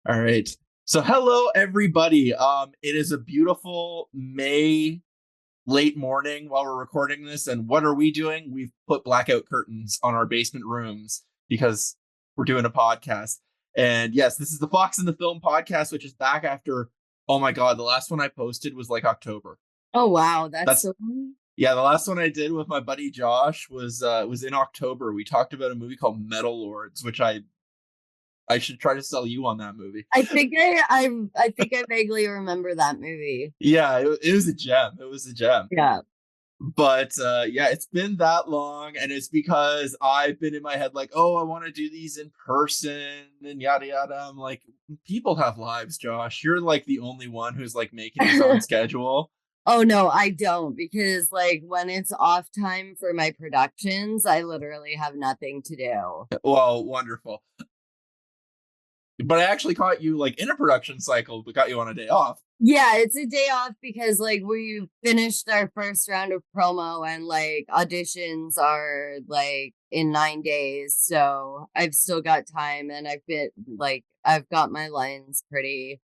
All right. So hello everybody. It is a beautiful May late morning while we're recording this, and what are we doing? We've put blackout curtains on our basement rooms because we're doing a podcast. And yes, this is the Fox in the Film podcast, which is back after, oh my god, the last one I posted was like October. Oh wow, that's That's so funny. yeah, the last one I did with my buddy Josh was in October. We talked about a movie called Metal Lords, which I should try to sell you on that movie. I think I vaguely remember that movie. Yeah, it was a gem. It was a gem. Yeah. But yeah, it's been that long, and it's because I've been in my head like, oh, I want to do these in person and yada yada. I'm like, people have lives, Josh. You're like the only one who's like making his own schedule. Oh no, I don't because like when it's off time for my productions, I literally have nothing to do. Well, wonderful. But I actually caught you like in a production cycle, but got you on a day off. Yeah, it's a day off because like we finished our first round of promo and like auditions are like in 9 days. So I've still got time and I've got my lines pretty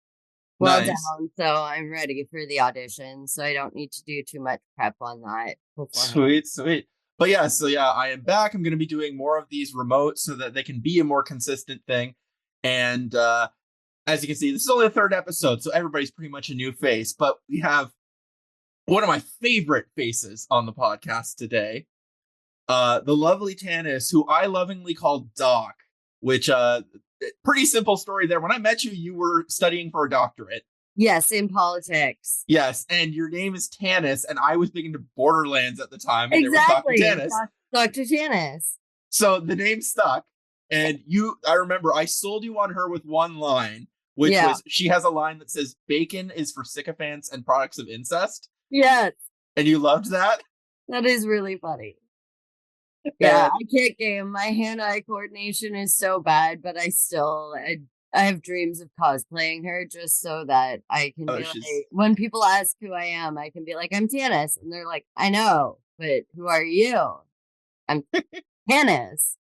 well Nice. down, so I'm ready for the audition. So I don't need to do too much prep on that beforehand. Sweet, sweet. But yeah, so yeah, I am back. I'm going to be doing more of these remote so that they can be a more consistent thing. And as you can see, this is only the third episode, so everybody's pretty much a new face. But we have one of my favorite faces on the podcast today, the lovely Tannis, who I lovingly call Doc, which pretty simple story there. When I met you, you were studying for a doctorate. Yes, in politics. Yes, and your name is Tannis, and I was big into Borderlands at the time, and there was Dr. Exactly. Tannis. Dr. Tannis. So the name stuck, and I remember I sold you on her with one line, which Yeah. was she has a line that says bacon is for sycophants and products of incest, Yes. and you loved that. That is really funny. Yeah, And I can't game. My hand-eye coordination is so bad, but I have dreams of cosplaying her just so that I can oh, be she's like, when people ask who I am, I can be like, I'm Tannis. And they're like, I know, but who are you? I'm Tannis.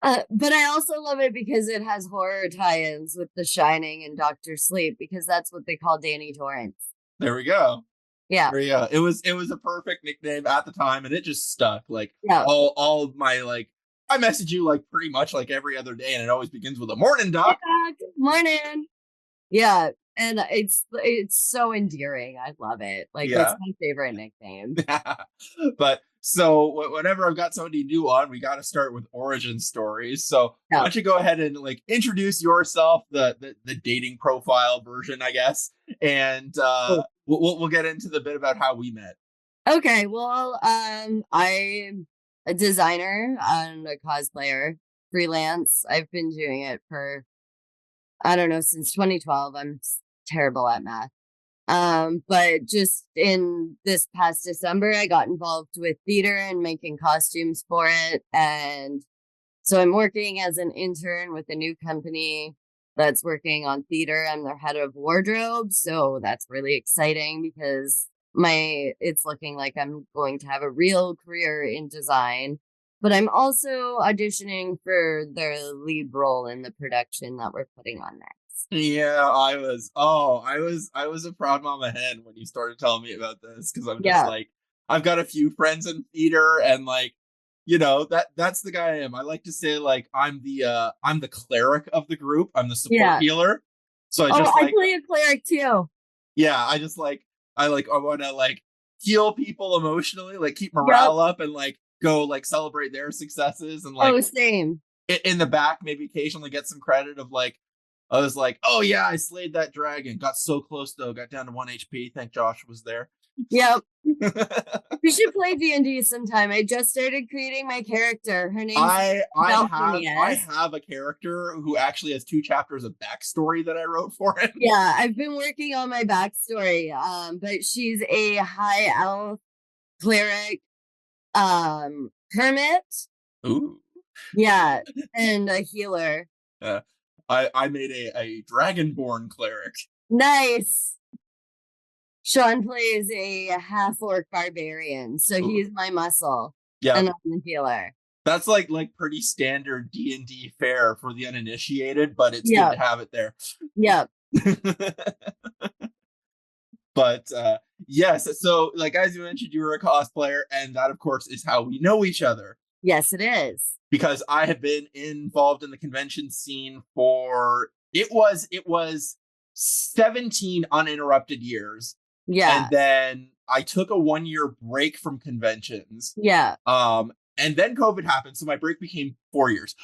But I also love it because it has horror tie-ins with The Shining and Doctor Sleep because that's what they call Danny Torrance. there we go. Yeah, There we go. It was a perfect nickname at the time, and it just stuck. Like yeah. all of my like, I message you like pretty much like every other day, and it always begins with a morning, Doc. Yeah, good morning. Yeah, and it's so endearing. I love it. Like it's Yeah. my favorite nickname. But so whenever I've got somebody new on, we got to start with origin stories. So why Yeah. don't you go ahead and like introduce yourself, the dating profile version, I guess, and Cool. we'll get into the bit about how we met. Okay, well, I'm a designer and a cosplayer, freelance. I've been doing it for I don't know since 2012. Terrible at math. But just in this past December, I got involved with theater and making costumes for it. And so I'm working as an intern with a new company that's working on theater. I'm their head of wardrobe. So that's really exciting because it's looking like I'm going to have a real career in design. But I'm also auditioning for the lead role in the production that we're putting on next. Yeah, I was a proud mama hen when you started telling me about this because I'm just Yeah. like I've got a few friends in theater and like that's the guy I am. I like to say like I'm the cleric of the group. I'm the support Yeah. healer. So I Oh, just I like play a cleric too. yeah, I just like I want to like heal people emotionally, like keep Yep. morale up and like go like celebrate their successes and like Oh, same. in the back maybe occasionally get some credit of like I was like, oh yeah, I slayed that dragon. Got so close though. Got down to 1 HP. Thank Josh was there. Yep. We should play D&D sometime. I just started creating my character. Her name's I Balconius. have a character who actually has 2 chapters of backstory that I wrote for him. Yeah, I've been working on my backstory. But she's a high elf cleric, hermit. Ooh. Yeah, and a healer. Uh, I made a dragonborn cleric. Nice. Sean plays a half orc barbarian, so Ooh. he's my muscle, Yeah, and I'm the healer. That's like pretty standard D&D fare for the uninitiated, but it's good Yeah, to have it there. yeah, But yes, so like as you mentioned, you were a cosplayer, and that of course is how we know each other. yes, it is. Because I have been involved in the convention scene for it was 17 uninterrupted years. And Yeah, then I took a 1 year break from conventions. yeah, And then COVID happened, so my break became 4 years.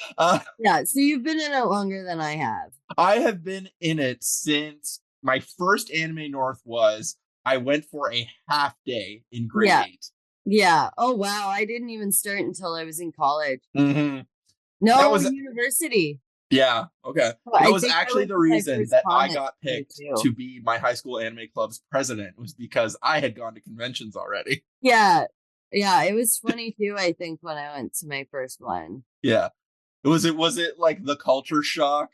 yeah. So you've been in it longer than I have. I have been in it since my first Anime North was I went for a half day in grade Yeah, 8. yeah. Oh wow, I didn't even start until I was in college. Mm-hmm. That No, was university. Yeah, okay. Well, That I was think I actually went the to my reason first that con I at got picked 22. to be my high school anime club's president, was because I had gone to conventions already. Yeah, yeah. It was 22, I think, when I went to my first one. Yeah. Was it like the culture shock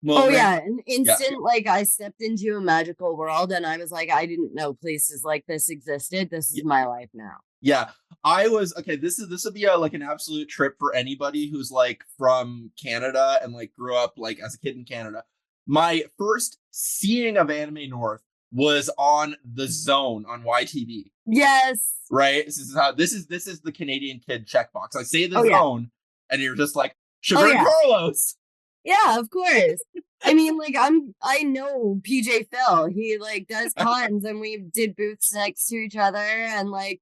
Oh moment? yeah, an Yeah. instant like I stepped into a magical world and I was like, I didn't know places like this existed. This is Yeah. my life now. Yeah. I was okay, this would be like an absolute trip for anybody who's like from Canada and like grew up like as a kid in Canada. My first seeing of Anime North was on The Zone on YTV. Yes. Right? This is the Canadian kid checkbox. I say The Oh yeah. Zone, and you're just like Oh Sugar and yeah. Carlos. Yeah, of course. I mean, like I know PJ Phil. He like does cons and we did booths next to each other and like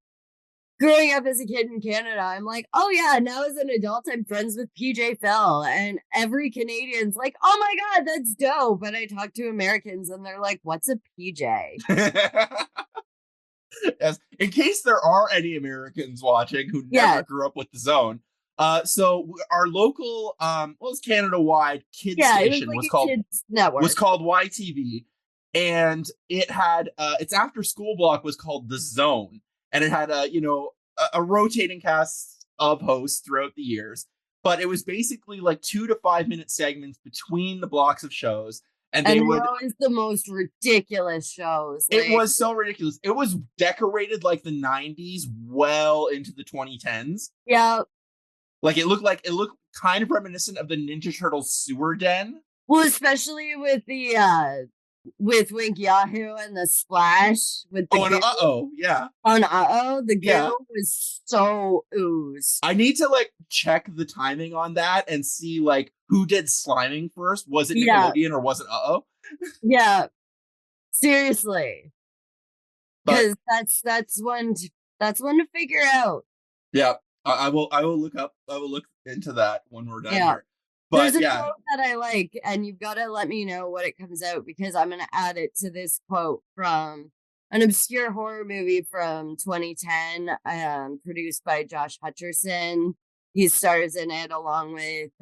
growing up as a kid in Canada, I'm like, oh yeah, now as an adult, I'm friends with PJ Phil. And every Canadian's like, oh my God, that's dope. But I talk to Americans and they're like, what's a PJ? As in case there are any Americans watching who never Yes. grew up with The Zone. So our local well, it's Canada wide kid Yeah, it was station like was a called kids network. YTV, and it had its after school block was called The Zone, and it had a rotating cast of hosts throughout the years, but it was basically like 2 to 5 minute segments between the blocks of shows, and And they they were would always the most ridiculous shows. it Like, was so ridiculous. It was decorated like the 90s well into the 2010s. yeah. Like it looked kind of reminiscent of the Ninja Turtles sewer den. Well, especially with Wink Yahoo and the splash with the Oh, and goo. yeah. On Uh-oh, the Yeah. goo was so ooze. I need to like check the timing on that and see like who did sliming first. Was it Yeah, Nickelodeon or was it yeah. Seriously. But Because that's one to figure out. yeah, I will look into that when we're done Yeah. here. There's But a yeah, quote that I like, and you've got to let me know what it comes out because I'm gonna add it to this quote from an obscure horror movie from 2010, produced by Josh Hutcherson. He stars in it along with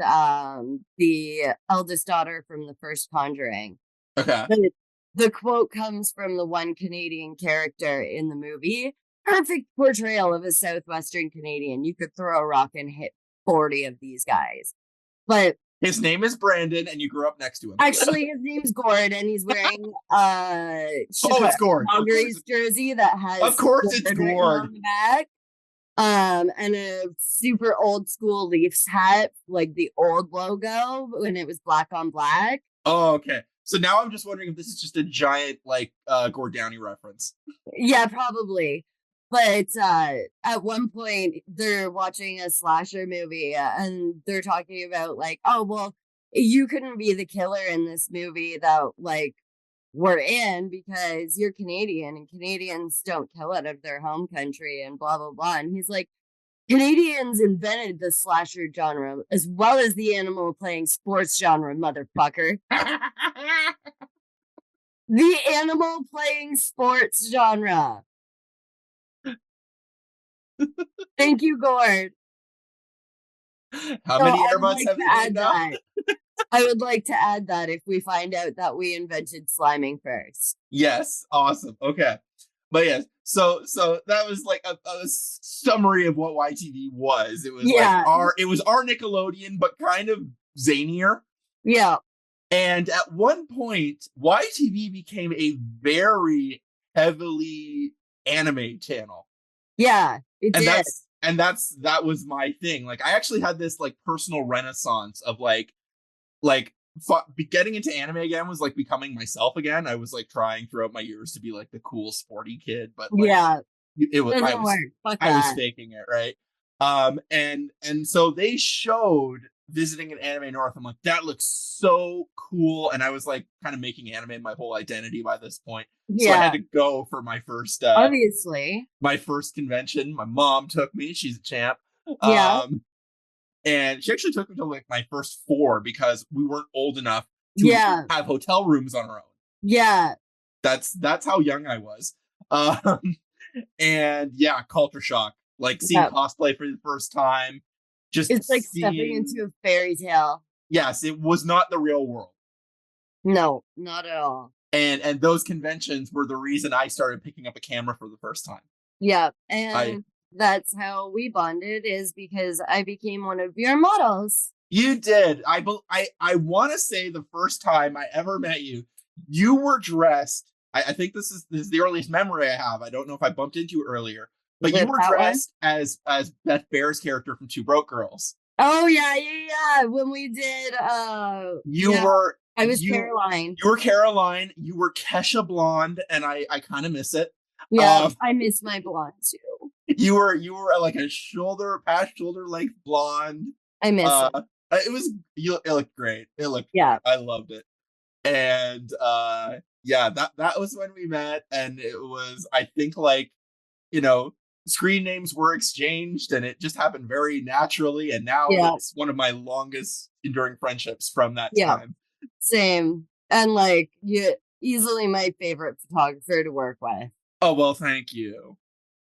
the eldest daughter from the first Conjuring. okay. But the quote comes from the one Canadian character in the movie. Perfect portrayal of a Southwestern Canadian. You could throw a rock and hit 40 of these guys. But His name is Brandon, and you grew up next to him. actually, his name's Gord, and he's wearing Oh, it's Gord. Calgary's jersey that Of has course it's written Gord. on the back. And a super old school Leafs hat, like the old logo when it was black on black. Oh, okay. So now I'm just wondering if this is just a giant like Gord Downey reference. Yeah, probably. But at one point, they're watching a slasher movie and they're talking about, like, oh, well, you couldn't be the killer in this movie that, like, we're in because you're Canadian and Canadians don't kill out of their home country and blah, blah, blah. And he's like, Canadians invented the slasher genre as well as the animal playing sports genre, motherfucker. The animal playing sports genre. Thank you, Gord. How So many I would earbuds like have to you named add now? that. I would like to add that if we find out that we invented sliming first. Yes, awesome. Okay, but yes, so that was like a summary of what YTV was. It was like Yeah, our Nickelodeon, but kind of zanier. yeah, And at one point, YTV became a very heavily anime channel. yeah, it And did. that was my thing. Like I actually had this like personal renaissance of like getting into anime again was like becoming myself again. I was like trying throughout my years to be like the cool sporty kid, but like Yeah, it was doesn't work. Fuck I was that. faking it, right? And so they showed visiting an anime north. I'm like, that looks so cool. And I was like kind of making anime my whole identity by this point. So I had Yeah, to go for obviously. my first convention. My mom took me, she's a champ. Yeah, Um and she actually took me to like my first four because we weren't old enough to yeah, have hotel rooms on our own. yeah. That's how young I was. Um and yeah, culture shock. Like seeing Yeah. cosplay for the first time, just It's like stepping seeing. into a fairy tale. Yes, it was not the real world, No, not at all. and those conventions were the reason I started picking up a camera for the first time. Yeah, I and that's how we bonded is because I became one of your models. You did. I want to say the first time I ever met you, you were dressed. I think this is the earliest memory I have. I don't know if I bumped into you earlier, but you With were that one. dressed as Beth Bear's character from Two Broke Girls. Oh yeah, yeah, yeah. When we did You yeah, were I was you Caroline. you were Caroline. You were Kesha Blonde, and I kind of miss it. Yeah, Um, I miss my blonde too. you were like a past shoulder length blonde. I miss it. Uh, it looked great. It looked Yeah. great. I loved it. And yeah, that was when we met, and it was I think like you know screen names were exchanged, and it just happened very naturally. And now Yeah. it's one of my longest enduring friendships from that Yeah. time. Same. And like you easily my favorite photographer to work with. Oh well, thank you,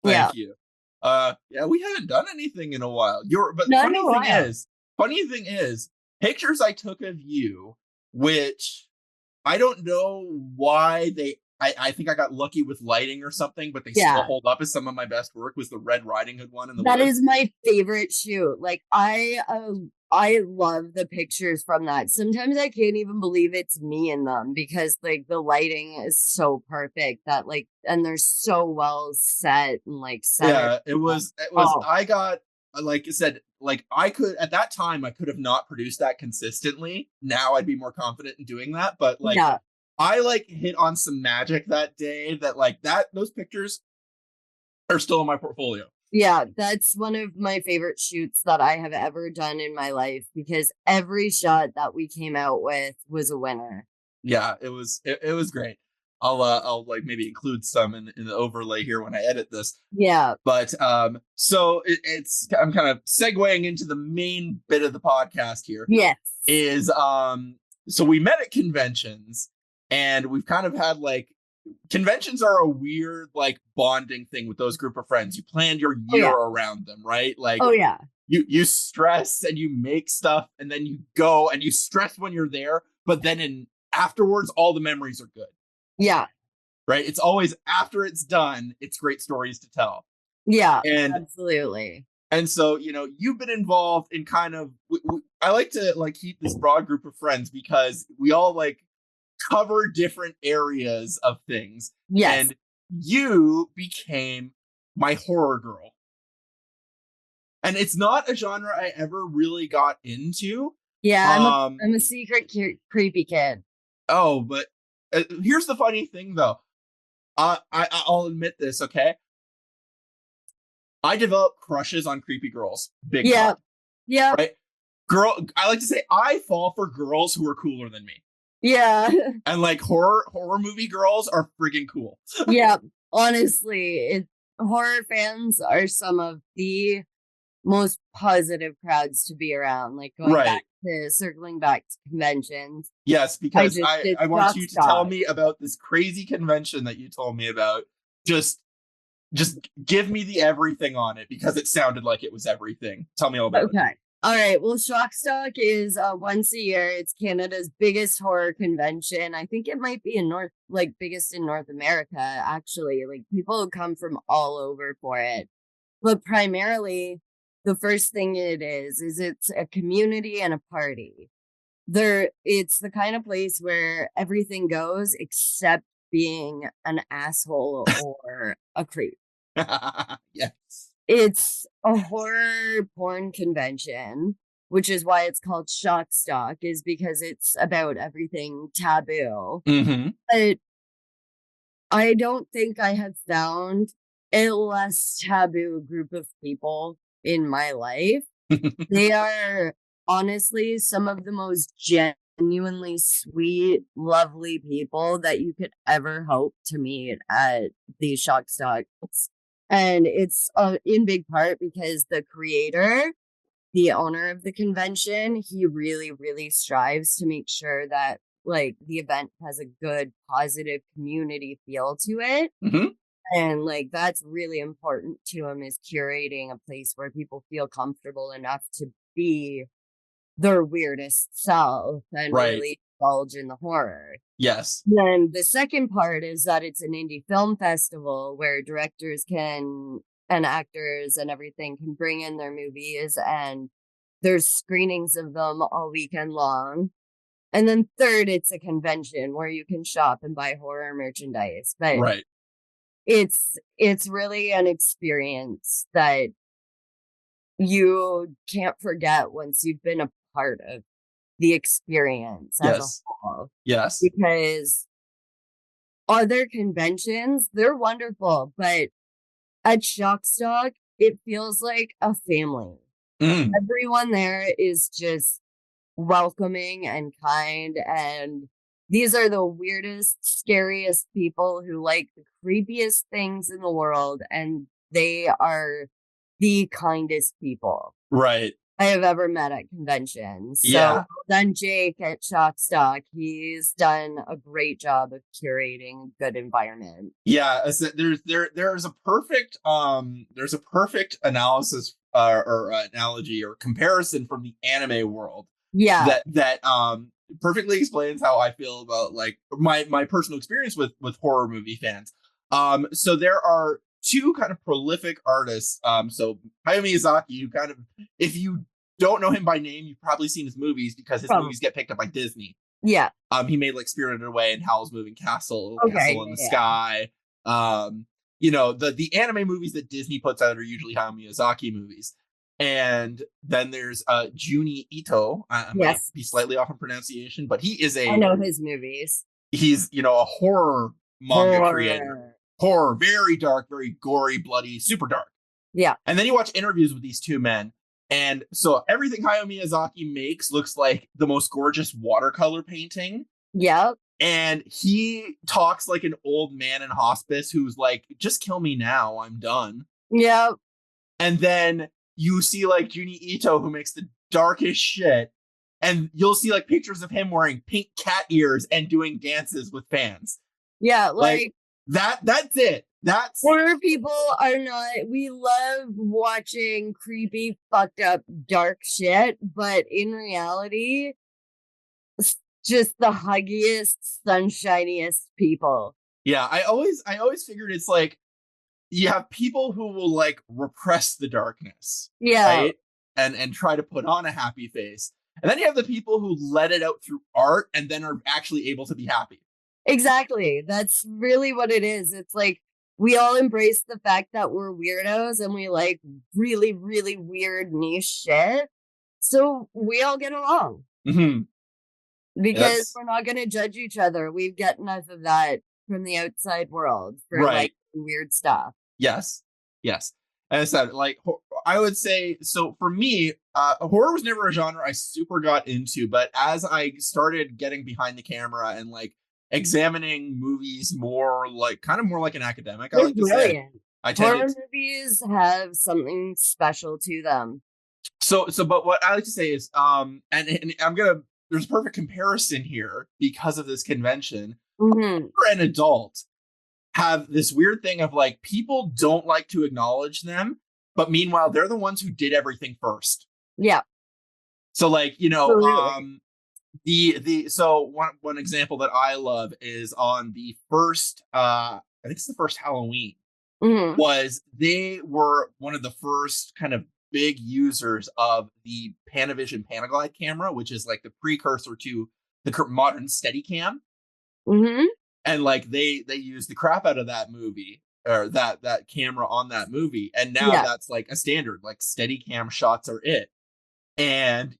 Yeah. thank you. Yeah, we haven't done anything in a while. But Not in a while. funny thing is, pictures I took of you, which I don't know why I think I got lucky with lighting or something, but they still Yeah. hold up as some of my best work. Was the Red Riding Hood one in the That woods? is my favorite shoot. Like I love the pictures from that. Sometimes I can't even believe it's me in them because like the lighting is so perfect that like and they're so well set and like centered. Yeah, it was Oh, I got like I said, like I could at that time I could have not produced that consistently. Now I'd be more confident in doing that, but like yeah. I like hit on some magic that day that like that those pictures are still in my portfolio. Yeah, that's one of my favorite shoots that I have ever done in my life because every shot that we came out with was a winner. Yeah, it was great. I'll like maybe include some in the overlay here when I edit this. Yeah. But so it's I'm kind of segueing into the main bit of the podcast here Yes. is so we met at conventions, and we've kind of had like conventions are a weird like bonding thing with those group of friends. You planned your Oh year yeah. around them, right? Like Oh yeah. you stress and you make stuff, and then you go and you stress when you're there, but then in afterwards all the memories are good, Yeah. right? It's always after it's done, it's great stories to tell. Yeah. And Absolutely. so you've been involved in kind of I like to like keep this broad group of friends because we all like cover different areas of things, Yes. and you became my horror girl. And it's not a genre I ever really got into. Yeah, um I'm a secret creepy kid. oh but here's the funny thing though. I'll admit this, okay? I developed crushes on creepy girls big time, Yep. Yep. right? I like to say I fall for girls who are cooler than me, Yeah. and like horror movie girls are friggin' cool. Yep. Honestly, horror fans are some of the most positive crowds to be around. Like Right. circling back to conventions. Yes, I because just did I want shock you to tell stock. me about this crazy convention that you told me about. Just give me the everything on it because it sounded like it was everything. Tell me all about it. Okay. All right. Well, Shockstock is once a year. It's Canada's biggest horror convention. I think it might be biggest in North America, actually. Like people come from all over for it. But primarily, the first thing it is it's a community and a party. It's the kind of place where everything goes except being an asshole or a creep. Yes. It's a horror porn convention, which is why it's called Shock Stock, is because it's about everything taboo. Mm-hmm. But I don't think I have found a less taboo group of people in my life. They are honestly some of the most genuinely sweet, lovely people that you could ever hope to meet at these shock stocks. And it's in big part because the creator, the owner of the convention, he really, really strives to make sure that like the event has a good, positive community feel to it. Mm-hmm. And like that's really important to him is curating a place where people feel comfortable enough to be their weirdest self and Right. really indulge in the horror. Yes. Then the second part is that it's an indie film festival where directors can and actors and everything can bring in their movies and there's screenings of them all weekend long. And then third, it's a convention where you can shop and buy horror merchandise. But Right. it's really an experience that you can't forget once you've been a part of the experience as a Yes. whole. Yes. Because other conventions, they're wonderful, but at Shockstock, it feels like a family. Mm. Everyone there is just welcoming and kind, and these are the weirdest, scariest people who like the creepiest things in the world, and they are the kindest people Right. I have ever met at conventions. So Yeah. well done, Jake at Shockstock. He's done a great job of curating a good environment. Yeah. There's a perfect analysis or analogy or comparison from the anime world Yeah. that perfectly explains how I feel about like my personal experience with horror movie fans. So there are two kind of prolific artists. So Hayao Miyazaki, who kind of, if you don't know him by name, you've probably seen his movies because his Probably. movies get picked up by Disney. Yeah. He made like Spirited Away and Howl's Moving Castle, Okay. Castle in the Yeah. Sky. The anime movies that Disney puts out are usually Hayao Miyazaki movies. And then there's Juni Ito. I might Yes. be slightly off in pronunciation, but I know his movies. he's a horror manga creator. Horror. Horror, very dark, very gory, bloody, super dark. Yeah. And then you watch interviews with these two men, and so everything Hayao Miyazaki makes looks like the most gorgeous watercolor painting. Yep. And he talks like an old man in hospice who's like, just kill me now, I'm done. Yep. And then you see like Juni Ito, who makes the darkest shit. And you'll see like pictures of him wearing pink cat ears and doing dances with fans. Yeah. Like that's it. That's horror people are not, we love watching creepy, fucked up, dark shit, but in reality, just the huggiest, sunshiniest people. yeah. I always figured it's like you have people who will like repress the darkness. Yeah. Right. And try to put on a happy face. And then you have the people who let it out through art and then are actually able to be happy. Exactly. That's really what it is. It's like we all embrace the fact that we're weirdos and we like really, really weird niche shit. So we all get along. Mm-hmm. Because we're not going to judge each other. We get enough of that from the outside world for like weird stuff. Yes. Yes. As I said, like I would say, so for me, horror was never a genre I super got into, but as I started getting behind the camera and like examining movies more like kind of more like an academic, They're I like to brilliant. say, I horror tended movies have something special to them. but what I like to say is, and I'm gonna, there's a perfect comparison here because of this convention. Mm-hmm. For an adult, have this weird thing of like people don't like to acknowledge them, but meanwhile they're the ones who did everything first. Yeah. So like Absolutely. the so one example that I love is on the first I think it's the first Halloween. Mm-hmm. Was they were one of the first kind of big users of the Panavision Panaglide camera, which is like the precursor to the modern Steadicam. Mm-hmm. And like they used the crap out of that movie or that camera on that movie, and now Yeah. that's like a standard. Like steady cam shots are it. And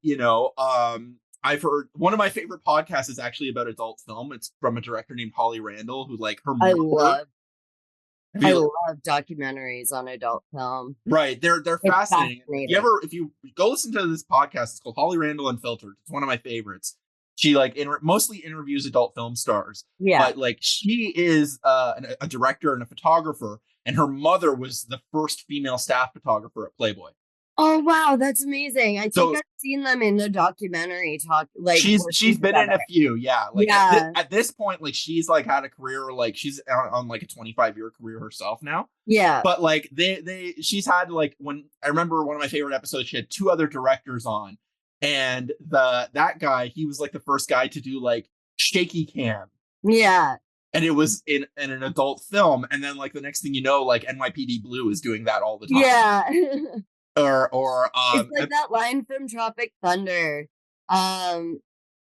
I've heard one of my favorite podcasts is actually about adult film. It's from a director named Holly Randall, who like her I mother. love Have I you love documentaries on adult film. Right. They're It's fascinating. fascinating. If you go listen to this podcast, it's called Holly Randall Unfiltered. It's one of my favorites. She like mostly interviews adult film stars, Yeah. but like she is a director and a photographer, and her mother was the first female staff photographer at Playboy. Oh wow, that's amazing. I think So I've seen them in the documentary talk like she's working been in together. a few, yeah. Like Yeah. at this point, like she's like had a career, like she's on like a 25-year career herself now. Yeah. But like she's had like when I remember one of my favorite episodes, she had two other directors on, and that guy, he was like the first guy to do like shaky cam, Yeah. and it was in an adult film, and then like the next thing you know, like NYPD Blue is doing that all the time. Yeah. Or It's like that line from Tropic Thunder,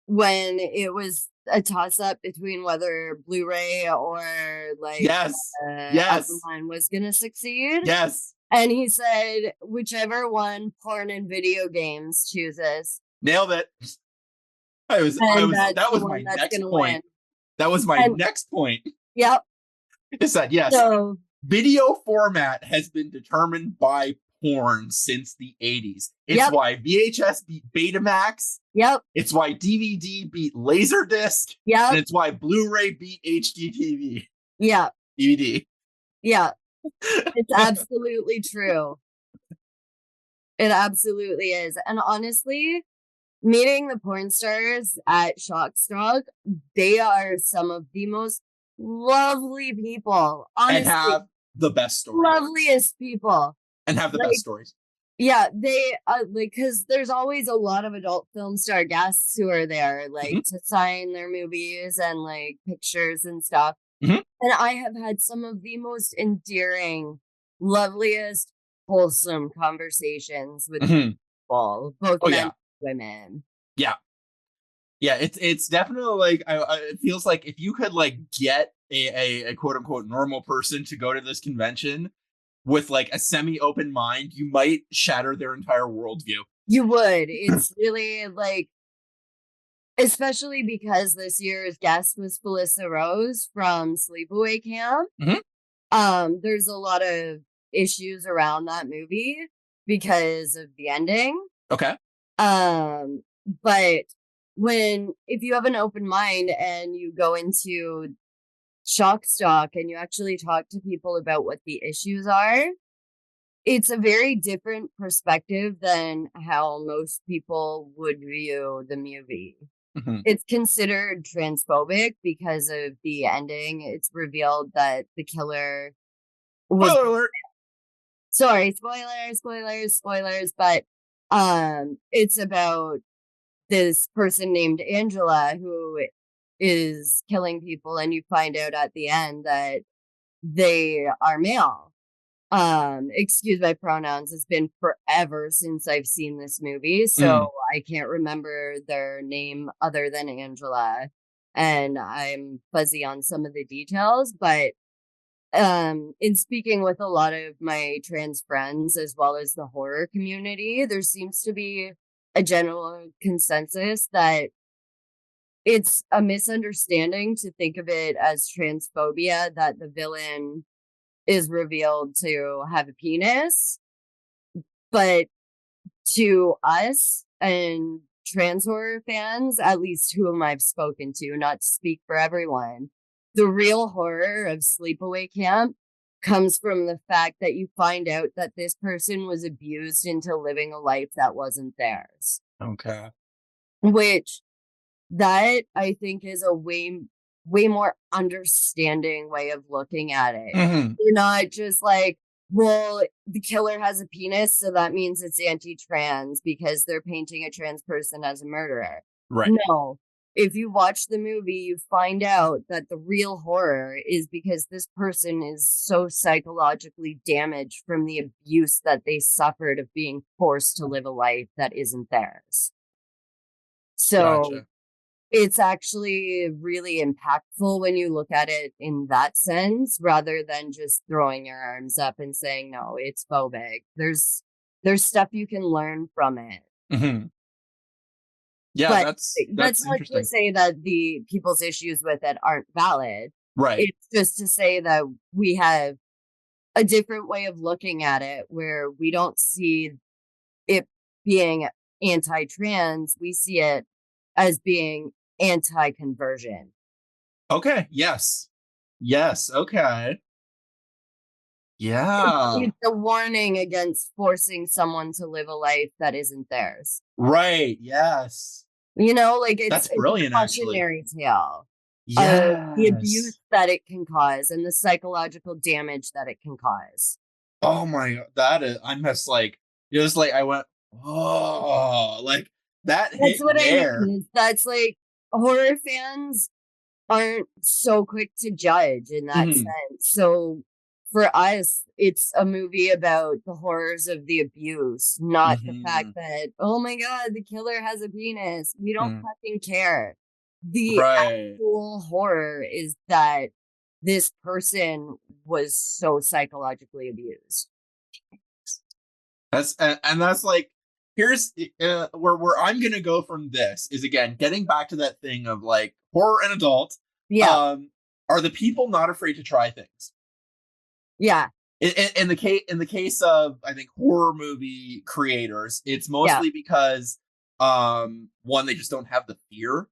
when it was a toss up between whether Blu-ray or like yes, other yes, one was gonna succeed. yes, And he said, whichever one porn and video games chooses. nailed it. I And was that's that the was one my that's next gonna point. win. That was my And next point. yep. Is that yes, So video format has been determined by porn since the 80s. It's yep. why VHS beat Betamax. Yep. It's why DVD beat Laserdisc. Yep. And it's why Blu-ray beat HDTV. Yeah. DVD. Yeah. It's absolutely true. It absolutely is. And honestly, meeting the porn stars at Shockstock, they are some of the most lovely people. And Honestly, have the best stories. loveliest people. And have the Like, best stories. yeah, they like because there's always a lot of adult film star guests who are there, like to sign their movies and like pictures and stuff. Mhm. And I have had some of the most endearing, loveliest, wholesome conversations with people, both Oh men yeah. and women. Yeah. Yeah, it's definitely like it feels like if you could like get a quote unquote normal person to go to this convention with like a semi-open mind, you might shatter their entire worldview. You would. It's really like, especially because this year's guest was Felissa Rose from Sleepaway Camp. There's a lot of issues around that movie because of the ending. Okay. But if you have an open mind and you go into Shockstock and you actually talk to people about what the issues are, it's a very different perspective than how most people would view the movie. It's considered transphobic because of the ending. It's revealed that the killer was. Spoiler alert. Sorry, spoilers. But it's about this person named Angela who is killing people, and you find out at the end that they are male. Excuse my pronouns. It's been forever since I've seen this movie, so I can't remember their name other than Angela, and I'm fuzzy on some of the details. But in speaking with a lot of my trans friends as well as the horror community, there seems to be a general consensus that it's a misunderstanding to think of it as transphobia, that the villain is revealed to have a penis. But to us and trans horror fans, at least whom I've spoken to, not to speak for everyone, the real horror of Sleepaway Camp comes from the fact that you find out that this person was abused into living a life that wasn't theirs. Okay. Which that I think is a way more understanding way of looking at it. You're not just like, well, the killer has a penis, so that means it's anti-trans because they're painting a trans person as a murderer. Right. No. If you watch the movie, you find out that the real horror is because this person is so psychologically damaged from the abuse that they suffered of being forced to live a life that isn't theirs. So Gotcha. it's actually really impactful when you look at it in that sense, rather than just throwing your arms up and saying, no, it's phobic. There's stuff you can learn from it. Mhm. Yeah, But that's that's not to interesting. say that the people's issues with it aren't valid. Right. It's just to say that we have a different way of looking at it where we don't see it being anti-trans, we see it as being anti-conversion. Okay. Yes. Yes. Okay. Yeah. It's a warning against forcing someone to live a life that isn't theirs. Right. Yes. You know, like That's it's a brilliant, actually. cautionary tale of the abuse Yes. that it can cause and the psychological damage that it can cause. Oh my god, that is, I'm just like, just like I went, oh, like that That's hit what I there. mean. That's like horror fans aren't so quick to judge in that Mhm. sense. So for us, it's a movie about the horrors of the abuse, not the fact Mhm. that, oh my God, the killer has a penis. We don't Mm. fucking care. The Right. actual horror is that this person was so psychologically abused. That's and that's like, here's where I'm gonna go from this is, again, getting back to that thing of like horror and adult. Yeah. Um, are the people not afraid to try things? Yeah. In the case of, I think, horror movie creators, it's Yeah. mostly because one, they just don't have the fear.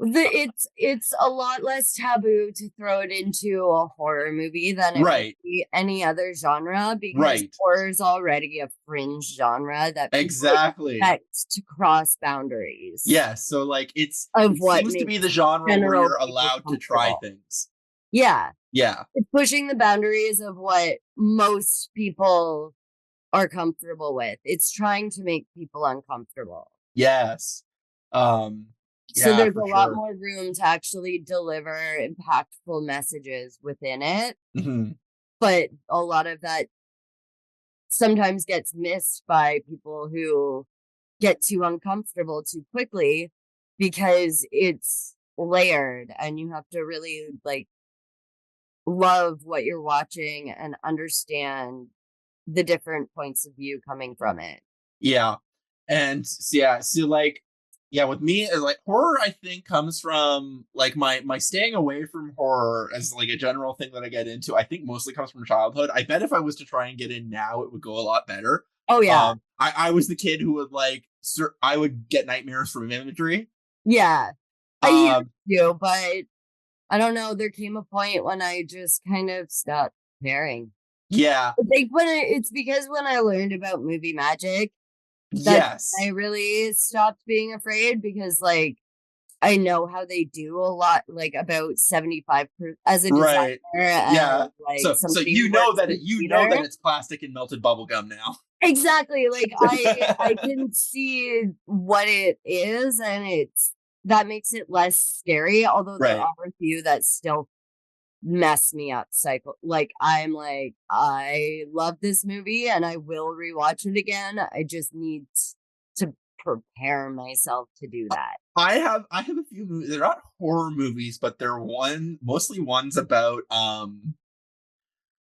It's a lot less taboo to throw it into a horror movie than it would Right. be any other genre because Right. horror is already a fringe genre that people Exactly. expect to cross boundaries Yeah. So like of it what seems to makes be the genre where general you're people allowed to try comfortable. things. Yeah, Yeah. it's pushing the boundaries of what most people are comfortable with. It's trying to make people uncomfortable. Yes. Um, So yeah, there's for a lot sure. more room to actually deliver impactful messages within it. Mhm. But a lot of that sometimes gets missed by people who get too uncomfortable too quickly because it's layered and you have to really like love what you're watching and understand the different points of view coming from it. Yeah. And yeah, so like, yeah, with me, like horror, I think comes from like my staying away from horror as like a general thing that I get into. I think mostly comes from childhood. I bet if I was to try and get in now, it would go a lot better. Oh yeah. I was the kid who would like, I would get nightmares from imagery. Yeah. I used Um, to, but I don't know, there came a point when I just kind of stopped caring. yeah, I think it's because when I learned about movie magic, that's when yes, I really stopped being afraid because, like, I know how they do a lot, like, about 75 as a designer right, and, yeah. like, So somebody who works in you know that theater. it's plastic and melted bubble gum now. Exactly, like, I can see what it is, and it's that makes it less scary, although there Right. are a few that still mess me up like, I'm like, "I love this movie, and I will rewatch it again. I just need to prepare myself to do that." I have a few movies. They're not horror movies, but they're mostly ones about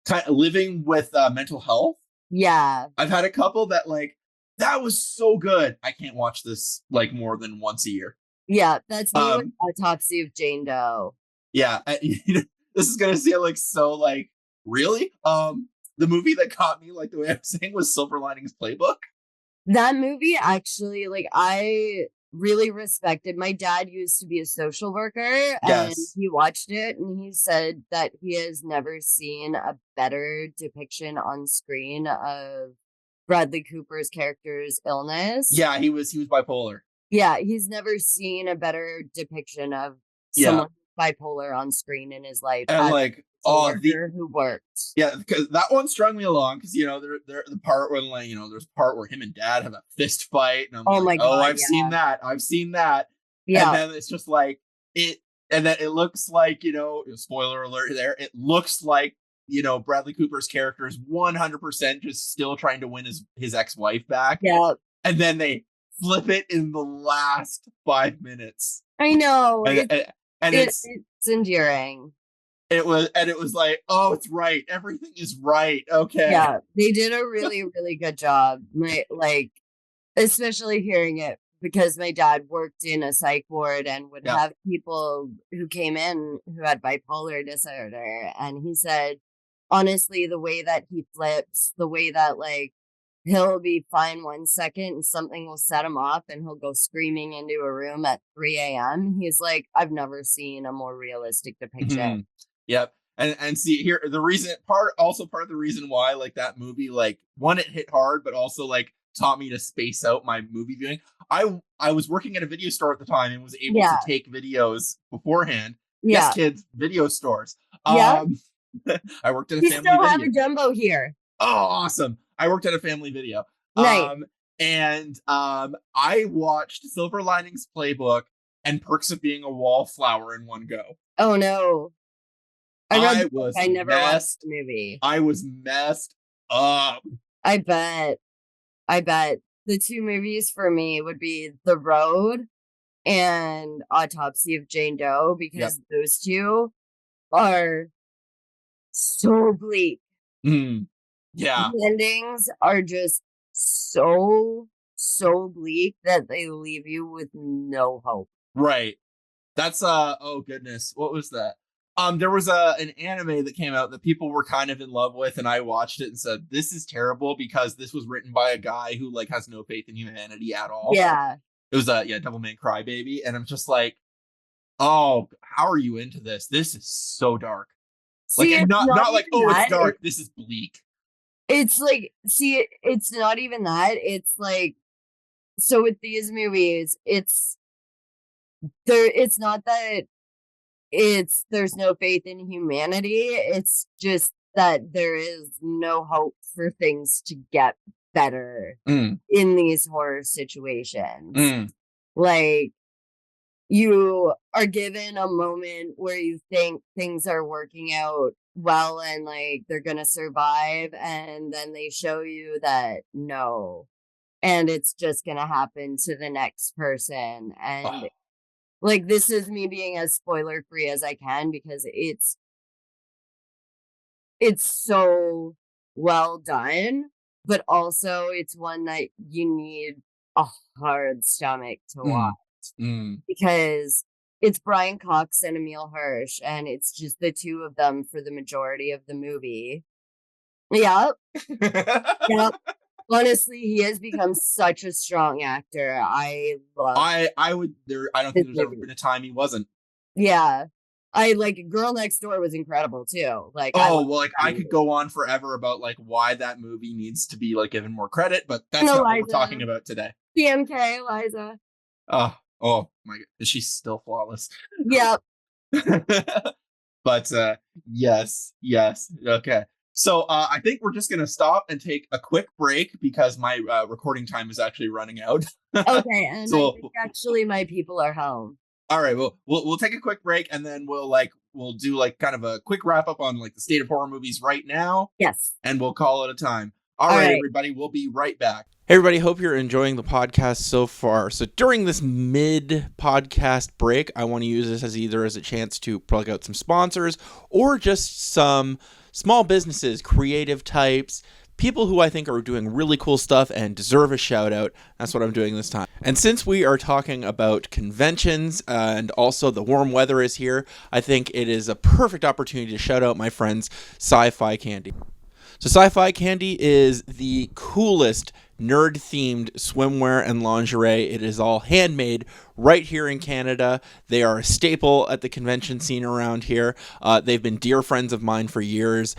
kind of living with mental health. Yeah. I've had a couple that like, that was so good. I can't watch this like more than once a year. Yeah, that's me with Um, Autopsy of Jane Doe. yeah, this is gonna sound like so like, really. The movie that caught me, like the way I was saying, was Silver Linings Playbook. That movie actually, like, I really respected my dad used to be a social worker, and Yes. he watched it, and he said that he has never seen a better depiction on screen of Bradley Cooper's character's illness. Yeah, he was bipolar. Yeah, he's never seen a better depiction of Yeah, someone bipolar on screen in his life and as like, a social oh, the worker who worked. yeah, because that one strung me along, because there the part when, like, there's a part where him and dad have a fist fight, and I'm Oh like, my oh, god, I've seen yeah. that, I've seen that. And Yeah. then it's just like it, and then it looks like, spoiler alert there, it looks like, Bradley Cooper's character is 100% just still trying to win his ex-wife back, Yeah. and then they flip it in the last 5 minutes. I know. And it's endearing. It was like, oh, it's right. Everything is right. Okay. Yeah, they did a really, really good job. Especially hearing it because my dad worked in a psych ward and would have people who came in who had bipolar disorder. And he said, honestly, the way that he flips, the way that he'll be fine 1 second and something will set him off and he'll go screaming into a room at 3 a.m. He's like, I've never seen a more realistic depiction. Mm-hmm. Yep. And see here, part of the reason why that movie, one, it hit hard, but also taught me to space out my movie viewing. I was working at a video store at the time and was able to take videos beforehand. Yeah. Yes, kids, video stores. Yeah. I worked at a you family still video. Have a jumbo here. Oh, awesome. I worked at a family video. Nice. And I watched Silver Linings Playbook and Perks of Being a Wallflower in one go. Oh no. I never watched the movie. I was messed up. I bet the two movies for me would be The Road and Autopsy of Jane Doe, because those two are so bleak. Mm. Yeah. The endings are just so bleak that they leave you with no hope. Right. That's oh goodness, what was that? There was an anime that came out that people were kind of in love with, and I watched it and said, this is terrible because this was written by a guy who has no faith in humanity at all. Yeah. It was Devilman Crybaby, and I'm just like, oh, how are you into this? This is so dark. See, not like, oh, it's dark. This is bleak. It's it's not even that. It's so with these movies, it's not that there's no faith in humanity. It's just that there is no hope for things to get better in these horror situations. You are given a moment where you think things are working out well and they're gonna survive, and then they show you that no, and it's just gonna happen to the next person. And this is me being as spoiler free as I can because it's so well done, but also it's one that you need a hard stomach to watch. Because it's Brian Cox and Emile Hirsch, and it's just the two of them for the majority of the movie. Yep. Yep. Honestly, he has become such a strong actor. I don't think there's ever been a time he wasn't. Yeah. Girl Next Door was incredible too. I could go on forever about why that movie needs to be given more credit, but that's not what we're talking about today. TMK, Liza. Oh my god, is she still flawless? Yep. But yes. Okay. So I think we're just gonna stop and take a quick break because my recording time is actually running out. Okay, and so I think actually my people are home. All right, well, we'll take a quick break and then we'll do kind of a quick wrap up on the state of horror movies right now. Yes. And we'll call it a time. All right, everybody, we'll be right back. Hey everybody, hope you're enjoying the podcast so far. So during this mid-podcast break, I want to use this as a chance to plug out some sponsors or just some small businesses, creative types, people who I think are doing really cool stuff and deserve a shout out. That's what I'm doing this time. And since we are talking about conventions and also the warm weather is here, I think it is a perfect opportunity to shout out my friends Sci-Fi Candy. So Sci-Fi Candy is the coolest nerd-themed swimwear and lingerie. It is all handmade right here in Canada. They are a staple at the convention scene around here. They've been dear friends of mine for years.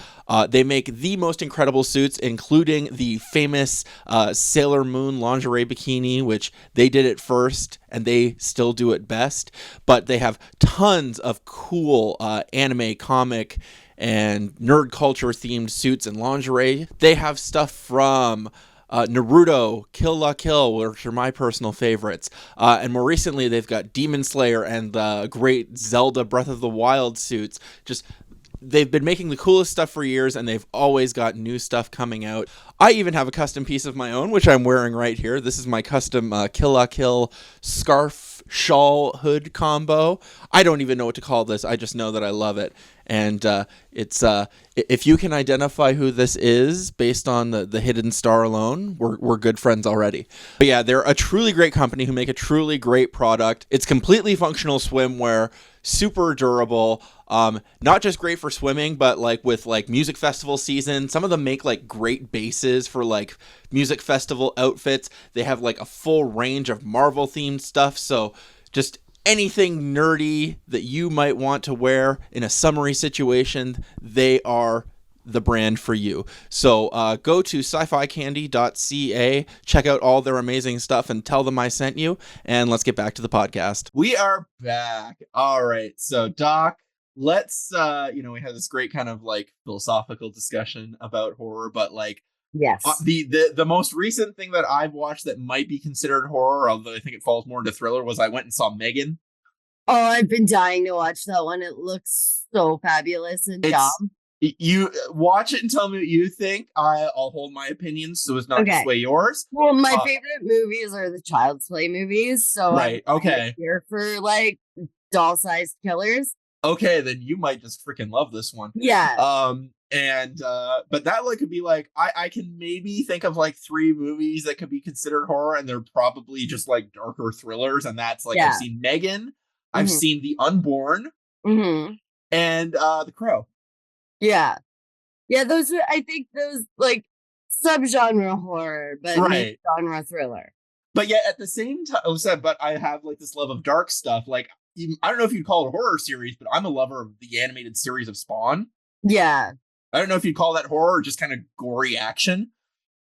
They make the most incredible suits, including the famous Sailor Moon lingerie bikini, which they did it first, and they still do it best. But they have tons of cool anime, comic, and nerd culture themed suits and lingerie. They have stuff from Naruto, Kill La Kill, which are my personal favorites. And more recently, they've got Demon Slayer and the great Zelda Breath of the Wild suits. Just they've been making the coolest stuff for years, and they've always got new stuff coming out. I even have a custom piece of my own, which I'm wearing right here. This is my custom Kill la Kill scarf shawl hood combo. I don't even know what to call this. I just know that I love it. And it's if you can identify who this is based on the hidden star alone, we're good friends already. But yeah, they're a truly great company who make a truly great product. It's completely functional swimwear, super durable. Not just great for swimming, but like with like music festival season, some of them make like great bases for like music festival outfits. They have like a full range of Marvel themed stuff. So just anything nerdy that you might want to wear in a summery situation, they are the brand for you. So go to sci-fi-candy.ca, check out all their amazing stuff, and tell them I sent you. And let's get back to the podcast. We are back. All right. So Doc, let's we had this great kind of like philosophical discussion about horror, but like Yes. The most recent thing that I've watched that might be considered horror, although I think it falls more into thriller, was I went and saw Megan. Oh, I've been dying to watch that one. It looks so fabulous and dumb. You watch it and tell me what you think. I'll hold my opinions so as not to sway yours. Well, my favorite movies are the Child's Play movies. So right, okay. Here for like doll-sized killers. Okay, then you might just freaking love this one. Yeah. But that like could be like I can maybe think of like 3 movies that could be considered horror, and they're probably just like darker thrillers, and that's like I've seen Megan, I've seen The Unborn, and The Crow. Yeah. Yeah, those are, I think those like subgenre horror, but genre thriller. But yet at the same time, but I have like this love of dark stuff. Like I don't know if you'd call it a horror series, but I'm a lover of the animated series of Spawn. Yeah. I don't know if you'd call that horror or just kind of gory action.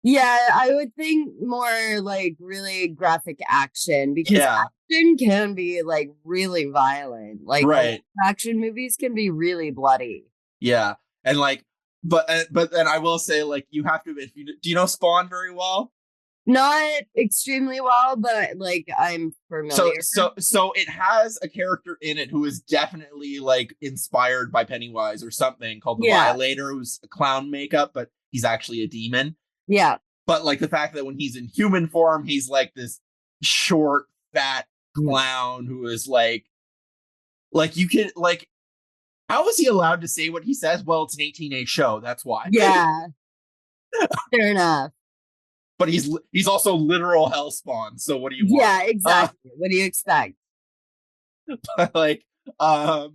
Yeah, I would think more like really graphic action, because action can be like really violent. Like action movies can be really bloody. Yeah. And like, but then I will say, like, you have to, do you know Spawn very well? Not extremely well, but like I'm familiar. So it has a character in it who is definitely like inspired by Pennywise or something, called the Violator, who's a clown makeup, but he's actually a demon. Yeah. But like the fact that when he's in human form, he's like this short, fat clown who is like you can like, how is he allowed to say what he says? Well, it's an 18A show. That's why. Yeah. Fair enough. But he's also literal hellspawn. So what do you want? Yeah, exactly. What do you expect? Like, and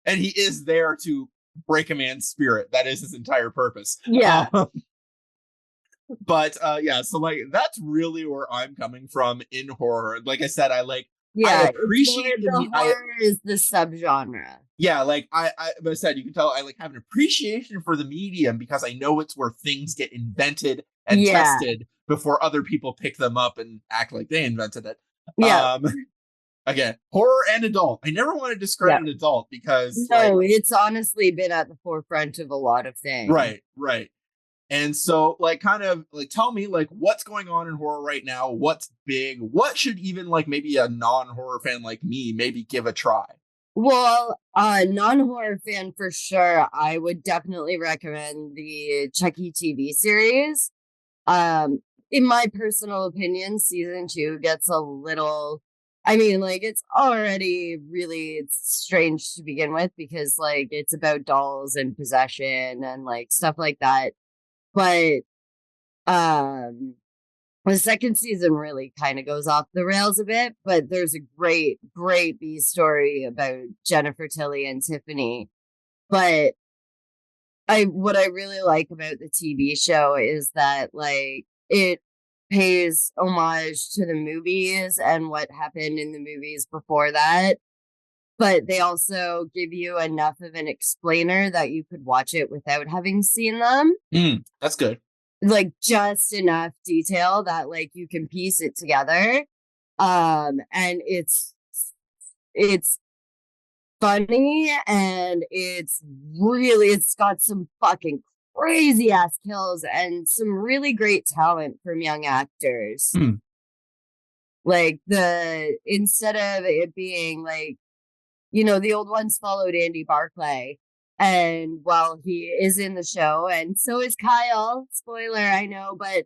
he is there to break a man's spirit. That is his entire purpose. Yeah. So like that's really where I'm coming from in horror. Like I said, I appreciate the horror is the subgenre. Yeah, like I said, you can tell I like have an appreciation for the medium because I know it's where things get invented and tested before other people pick them up and act like they invented it. Yeah. Again, horror and adult. I never want to describe an adult because it's honestly been at the forefront of a lot of things. Right. And so, like, kind of like tell me, like, what's going on in horror right now? What's big? What should even like maybe a non-horror fan like me maybe give a try? Well, non-horror fan for sure. I would definitely recommend the Chucky TV series. In my personal opinion, season 2 gets a little, I mean, like, it's already really strange to begin with because, like, it's about dolls and possession and, like, stuff like that. But, the second season really kind of goes off the rails a bit, but there's a great B story about Jennifer Tilly and Tiffany. But what I really like about the TV show is that, like, it pays homage to the movies and what happened in the movies before that. But they also give you enough of an explainer that you could watch it without having seen them. That's good. Like just enough detail that like you can piece it together. And it's funny and it's got some fucking crazy ass kills and some really great talent from young actors. Like instead of it being like, you know, the old ones followed Andy Barclay And well, he is in the show, and so is Kyle. Spoiler, I know, but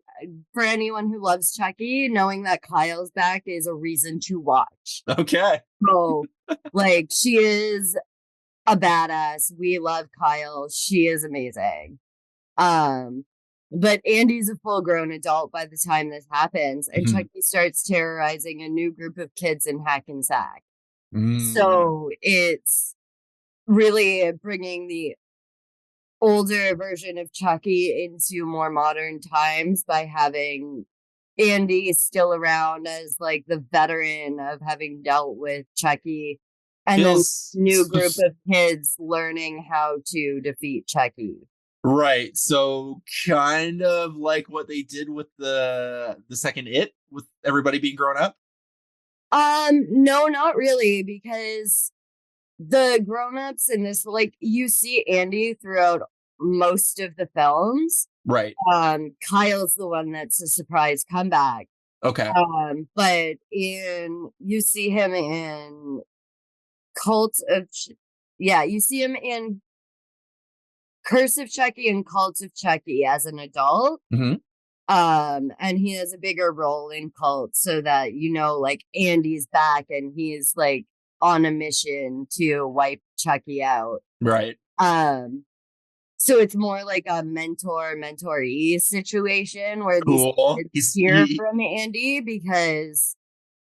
for anyone who loves Chucky, knowing that Kyle's back is a reason to watch. Okay. So, like, she is a badass. We love Kyle. She is amazing. But Andy's a full-grown adult by the time this happens, and Chucky starts terrorizing a new group of kids in Hackensack. So it's really bringing the older version of Chucky into more modern times by having Andy still around as like the veteran of having dealt with Chucky, and then new group of kids learning how to defeat Chucky. Right. So kind of like what they did with the second It, with everybody being grown up. No, not really, because the grown-ups in this, like, you see Andy throughout most of the films. Right. Kyle's the one that's a surprise comeback. Okay. But you see him in you see him in Curse of Chucky and Cult of Chucky as an adult. And he has a bigger role in Cult, so that, like, Andy's back and he's like on a mission to wipe Chucky out. Right. So it's more like a mentor-mentee situation where cool. these kids hear from Andy because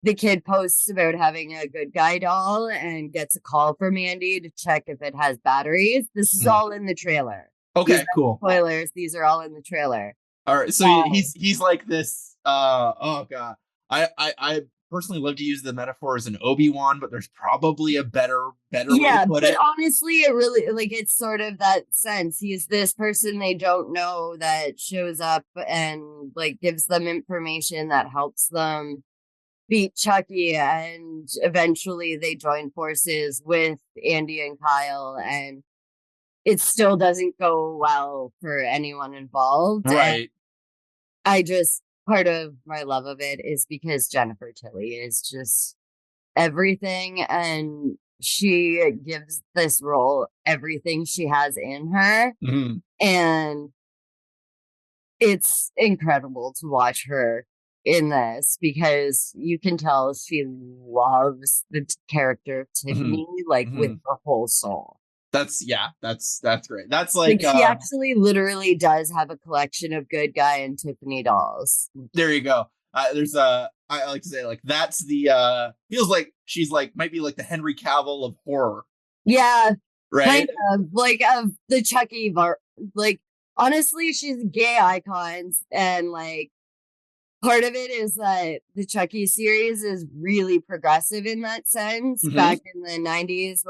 the kid posts about having a good guy doll and gets a call from Andy to check if it has batteries. This is all in the trailer. Okay, cool. Spoilers, these are all in the trailer. All right, so he's like this. Oh god, I personally love to use the metaphor as an Obi-Wan, but there's probably a better way to put it. Honestly, it really, like, it's sort of that sense. He's this person they don't know that shows up and like gives them information that helps them beat Chucky, and eventually they join forces with Andy and Kyle, and it still doesn't go well for anyone involved. Right. Part of my love of it is because Jennifer Tilly is just everything, and she gives this role everything she has in her. And it's incredible to watch her in this because you can tell she loves the character of Tiffany, with her whole soul. That's great. That's like she actually literally does have a collection of good guy and Tiffany dolls. There you go. There's I like to say, like, that's the feels like she's like might be like the Henry Cavill of horror. Yeah. Right. Kind of like of the Chucky like, honestly, she's gay icons, and like part of it is that the Chucky series is really progressive in that sense. Back in the 90s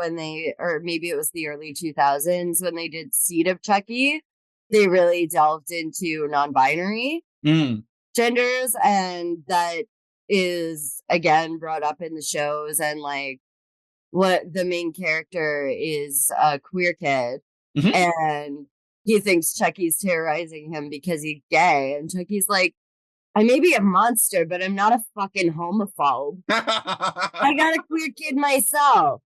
or maybe it was the early 2000s when they did Seed of Chucky, they really delved into non-binary genders, and that is again brought up in the shows. And like, what the main character is a queer kid, and he thinks Chucky's terrorizing him because he's gay, and Chucky's like, I may be a monster, but I'm not a fucking homophobe. I got a queer kid myself.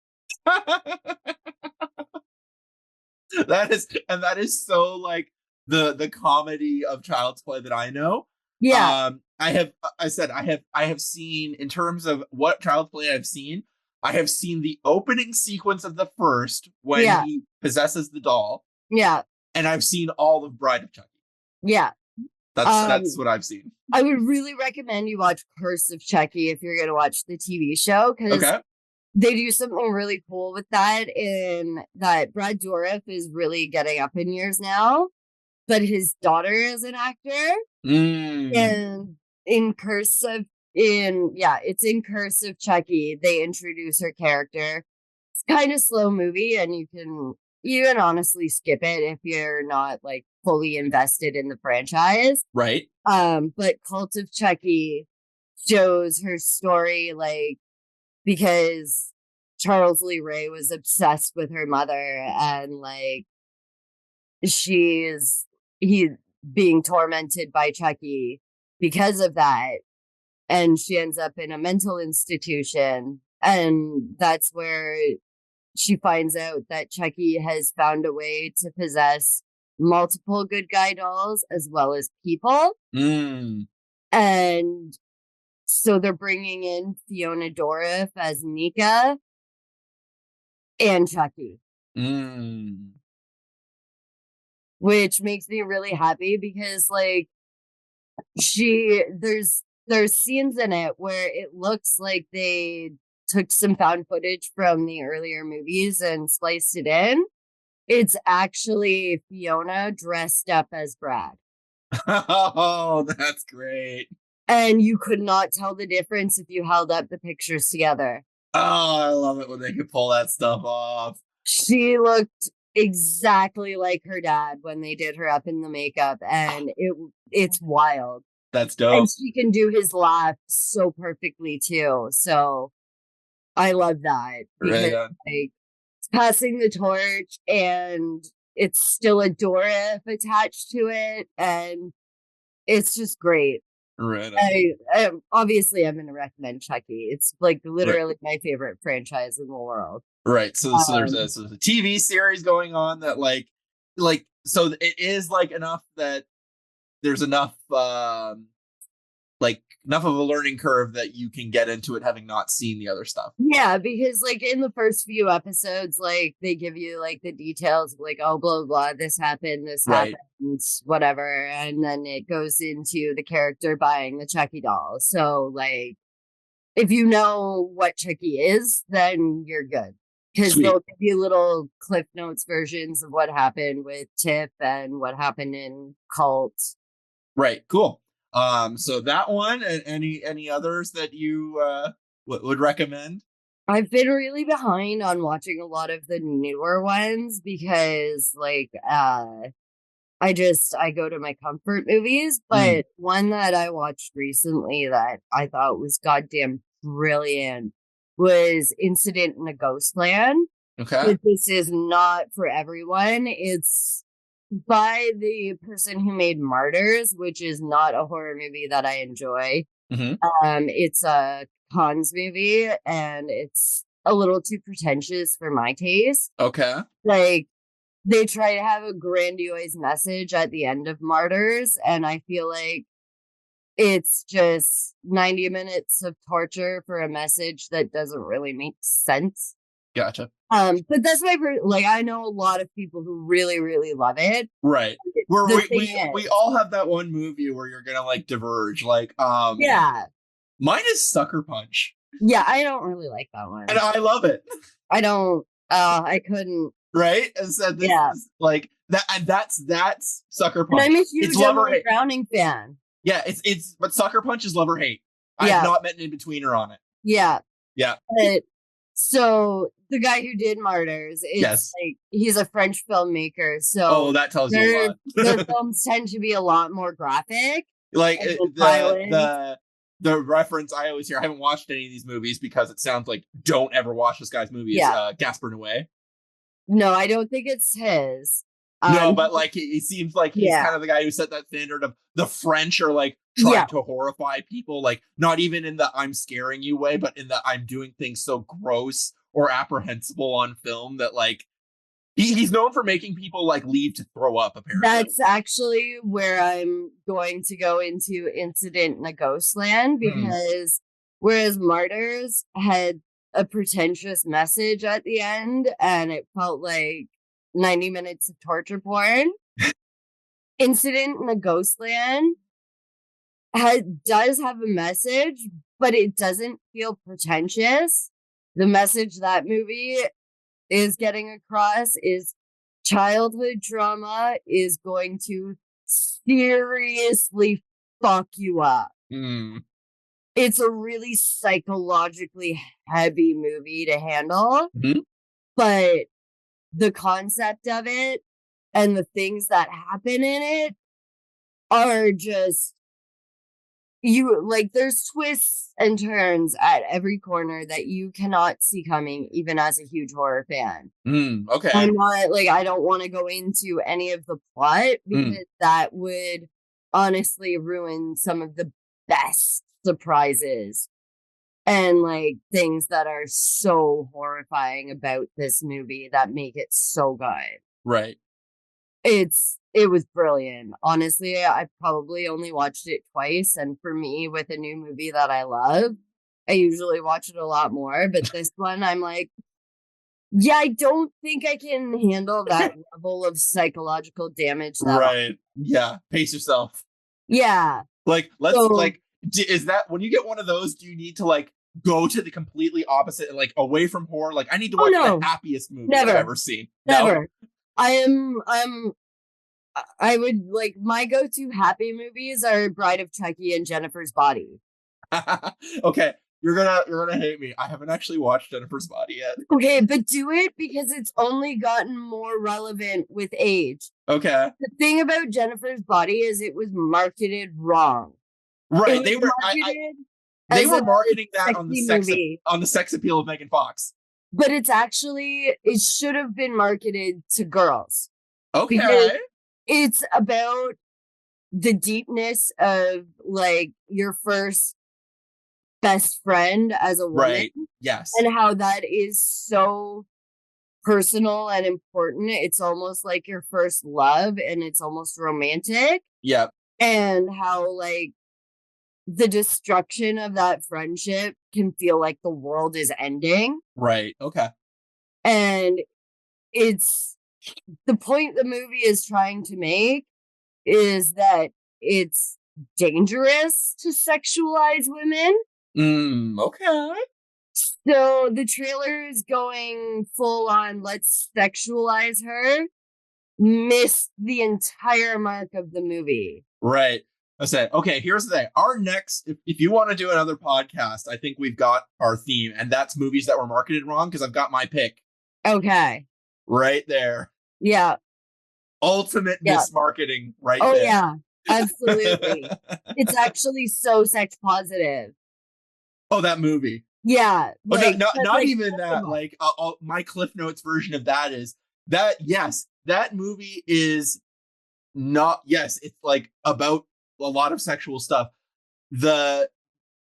That is so like the comedy of Child's Play that I know. Yeah. I have seen, in terms of what Child's Play I have seen the opening sequence of the first when he possesses the doll. Yeah. And I've seen all of Bride of Chucky. Yeah. That's what I've seen. I would really recommend you watch Curse of Chucky if you're going to watch the TV show, because they do something really cool with that, in that Brad Dourif is really getting up in years now, but his daughter is an actor. And in Curse of Chucky, they introduce her character. It's kind of slow movie, and you can honestly skip it if you're not like fully invested in the franchise. Right. But Cult of Chucky shows her story, like, because Charles Lee Ray was obsessed with her mother, and like he's being tormented by Chucky because of that. And she ends up in a mental institution, and that's where she finds out that Chucky has found a way to possess multiple good guy dolls as well as people. Mm. And so they're bringing in Fiona Dourif as Nika and Chucky, Mm. which makes me really happy because like there's scenes in it where it looks like they took some found footage from the earlier movies and spliced it in. It's actually Fiona dressed up as Brad. Oh, that's great. And you could not tell the difference if you held up the pictures together. Oh, I love it when they can pull that stuff off. She looked exactly like her dad when they did her up in the makeup, and it's wild. That's And dope. she can do his laugh so perfectly too. So I love that because Right on. like it's passing the torch and it's still a Dora attached to it, and it's just great. Right on. Obviously I'm gonna recommend Chucky. It's like Right. literally my favorite franchise in the world. Right. So there's a TV series going on that like so it is like enough that there's enough like enough of a learning curve that you can get into it having not seen the other stuff. Yeah, because like in the first few episodes, like they give you like the details of like, oh, blah, blah, this happened, Right. whatever. And then it goes into the character buying the Chucky doll. So like, if you know what Chucky is, then you're good. Because Sweet. they'll give you little Cliff Notes versions of what happened with Tiff and what happened in Cult. Right. Cool. So that one and any others that you would recommend? I've been really behind on watching a lot of the newer ones because like I go to my comfort movies, but one that I watched recently that I thought was goddamn brilliant was Incident in a Ghostland. Okay. But this is not for everyone. It's by the person who made Martyrs, which is not a horror movie that I enjoy. Mm-hmm. It's a cons movie and it's a little too pretentious for my taste. Okay. Like they try to have a grandiose message at the end of Martyrs, and I feel like it's just 90 minutes of torture for a message that doesn't really make sense. Gotcha. But that's like I know a lot of people who really, really love it. Right. We all have that one movie where you're gonna like diverge. Like yeah. Mine is Sucker Punch. Yeah, I don't really like that one. And I love it. I don't I couldn't. Right? And so this is like that, and that's Sucker Punch. And I'm a huge Emily Browning fan. Yeah, it's but Sucker Punch is love or hate. I've not met an in-betweener on it. Yeah. Yeah. But, so the guy who did Martyrs, it's like he's a French filmmaker. So that tells you a lot. Their films tend to be a lot more graphic. Like the reference I always hear, I haven't watched any of these movies because it sounds like don't ever watch this guy's movies. Gaspar Noé. No, I don't think it's his. No, but like he seems like he's kind of the guy who set that standard of the French are like trying to horrify people, like not even in the I'm scaring you way, but in the I'm doing things so gross or apprehensible on film that like he's known for making people like leave to throw up, apparently. That's actually where I'm going to go into Incident in a Ghostland because whereas Martyrs had a pretentious message at the end and it felt like 90 minutes of torture porn, Incident in a Ghostland does have a message, but it doesn't feel pretentious. The message that movie is getting across is childhood trauma is going to seriously fuck you up. It's a really psychologically heavy movie to handle, but the concept of it and the things that happen in it are just there's twists and turns at every corner that you cannot see coming, even as a huge horror fan. Okay. I'm not I don't want to go into any of the plot because that would honestly ruin some of the best surprises and like things that are so horrifying about this movie that make it so good. Right. It was brilliant. Honestly, I probably only watched it twice, and for me, with a new movie that I love, I usually watch it a lot more, but this one I'm like, yeah, I don't think I can handle that level of psychological damage that Right. Yeah. Pace yourself. Yeah. Like, let's So- like, is that when you get one of those, do you need to like go to the completely opposite and like away from horror? Like, I need to watch no. the happiest movie Never. I've ever seen. No? Never. I would like my go-to happy movies are Bride of Chucky and Jennifer's Body. Okay. You're gonna hate me. I haven't actually watched Jennifer's Body yet. Okay, but do it because it's only gotten more relevant with age. Okay. The thing about Jennifer's Body is it was marketed wrong. Right. It They was were marketed they as were a marketing that on the sexy sex movie. appeal of Megan Fox. But it should have been marketed to girls. Okay. Because it's about the deepness of like your first best friend as a woman. Right. Yes. And how that is so personal and important. It's almost like your first love and it's almost romantic. Yep. And how like the destruction of that friendship can feel like the world is ending. Right. Okay. And it's the point the movie is trying to make is that it's dangerous to sexualize women. Okay. So the trailer is going full on, let's sexualize her, missed the entire mark of the movie. Right. I said, okay, here's the thing. Our next, if you want to do another podcast, I think we've got our theme, and that's movies that were marketed wrong, because I've got my pick. Okay. Right there. Yeah. Ultimate mismarketing right there. Oh, yeah. Absolutely. It's actually so sex positive. Oh, that movie. Yeah. Like, not even that. Like, my Cliff Notes version of that is that, yes, that movie is not, yes, it's like about a lot of sexual stuff. The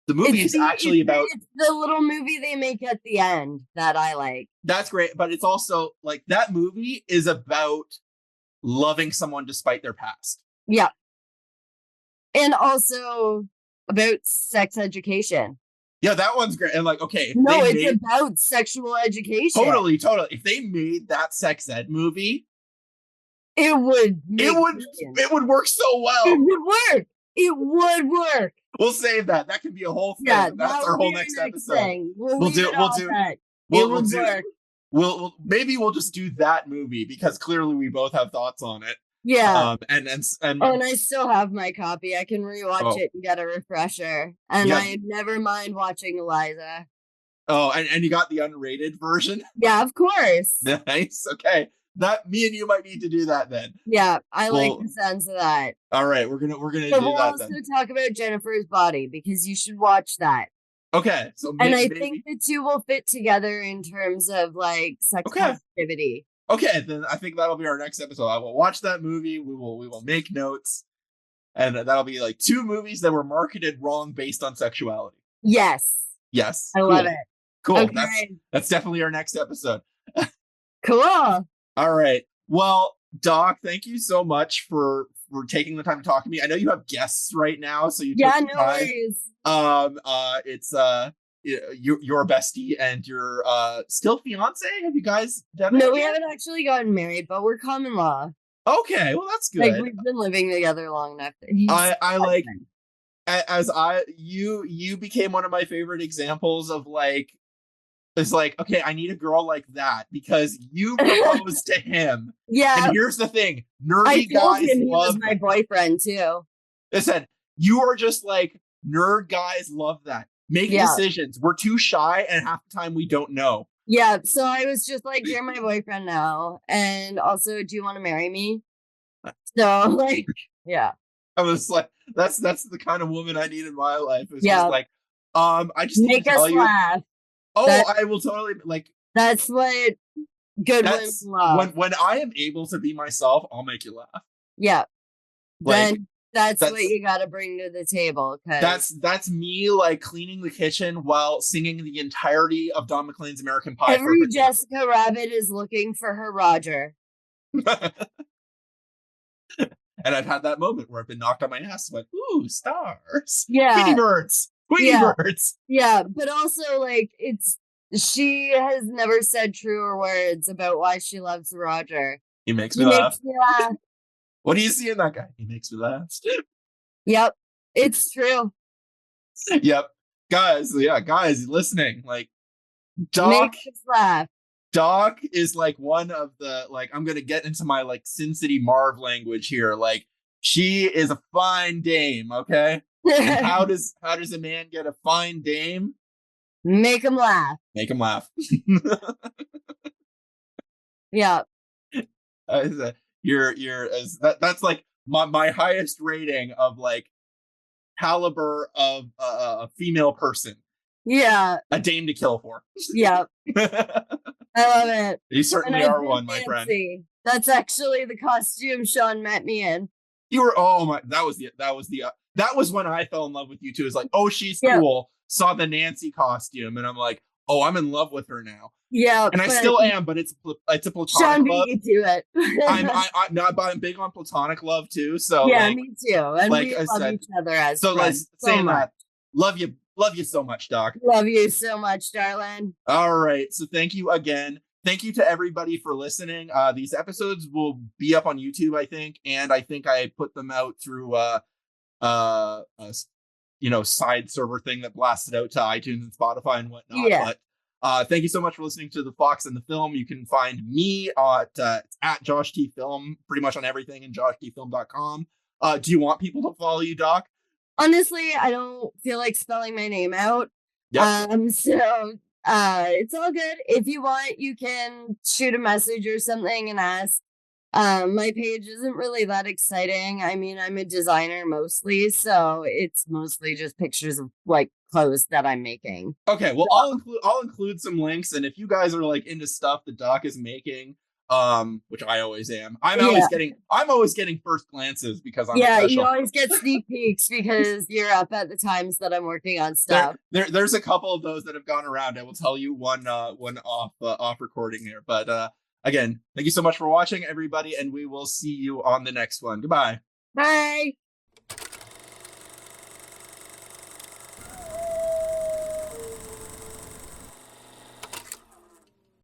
movie is actually about it's the little movie they make at the end that I like. That's great, but it's also like that movie is about loving someone despite their past. Yeah. And also about sex education. Yeah, that one's great. And like, okay, it's about sexual education. Totally. If they made that sex ed movie, it would work so well. It would work. We'll save that. That could be a whole thing. Yeah, that's our whole next episode. We'll We'll just do that movie because clearly we both have thoughts on it. Yeah. And I still have my copy. I can rewatch it and get a refresher. And I never mind watching Eliza. Oh, and you got the unrated version? Yeah, of course. Nice. Okay. That me and you might need to do that then. Yeah, I like the sense of that. All right, we're gonna do that then. We'll also talk about Jennifer's Body because you should watch that. Okay, so I think the two will fit together in terms of like sex positivity. Okay, then I think that'll be our next episode. I will watch that movie. We will make notes, and that'll be like two movies that were marketed wrong based on sexuality. Yes. I love it. Cool. Okay. That's definitely our next episode. Cool. All right. Well, Doc, thank you so much for taking the time to talk to me. I know you have guests right now, so you took the time. Worries. It's your bestie and your still fiance. Have you guys done it? No, we haven't actually gotten married, but we're common law. Okay, well that's good. Like we've been living together long enough. I like you became one of my favorite examples of like. It's like, okay, I need a girl like that because you proposed to him. Yeah. And here's the thing. Nerdy guys he was my boyfriend too. Listen, you are just like, nerd guys love that. Make decisions. We're too shy and half the time we don't know. Yeah. So I was just like, you're my boyfriend now. And also, do you want to marry me? So like, yeah. I was like, that's the kind of woman I need in my life. It's just like, I just need to tell you. Laugh. Oh, I will totally like. That's what good women love. When I am able to be myself, I'll make you laugh. Yeah. Like, That's what you got to bring to the table. That's me like cleaning the kitchen while singing the entirety of Don McLean's American Pie. Every Jessica Rabbit is looking for her Roger. And I've had that moment where I've been knocked on my ass and went, ooh, stars. Yeah. Tweety birds. Tweety birds. Yeah, but also like she has never said truer words about why she loves Roger. He makes me laugh. What do you see in that guy? He makes me laugh. Yep. It's true. Yep. Guys, listening. Like Doc makes us laugh. Doc is like one of the like I'm gonna get into my like Sin City Marv language here. Like she is a fine dame, okay? And how does a man get a fine dame? Make him laugh. Make him laugh. Yeah. That's like my highest rating of like caliber of a female person. Yeah. A dame to kill for. Yeah. I love it. You certainly are one, my friend. That's actually the costume Sean met me in. You were that was when I fell in love with you too. It's like, oh, she's cool. Saw the Nancy costume, and I'm like, oh, I'm in love with her now. Yeah, and I still am, but it's a platonic Sean love. Beat you to it. I'm big on platonic love too. So yeah, like, me too. And like we I love said, each other as so friends. Like saying that, love you so much, Doc. Love you so much, darling. All right, so thank you again. Thank you to everybody for listening. These episodes will be up on YouTube, I think, and I think I put them out through side server thing that blasted out to iTunes and Spotify and whatnot. Yeah. But thank you so much for listening to The Fox and the Film. You can find me at Josh T Film pretty much on everything and joshtfilm.com. Do you want people to follow you, Doc? Honestly, I don't feel like spelling my name out. Yep. So it's all good. If you want, you can shoot a message or something and ask. My page isn't really that exciting. I mean, I'm a designer mostly, so it's mostly just pictures of like clothes that I'm making. Okay, well, I'll include some links, and if you guys are like into stuff that Doc is making, which I always am, I'm always getting first glances because I'm special. You always get sneak peeks because you're up at the times that I'm working on stuff. There's a couple of those that have gone around. I will tell you one off recording here, but again, thank you so much for watching, everybody, and we will see you on the next one. Goodbye. Bye.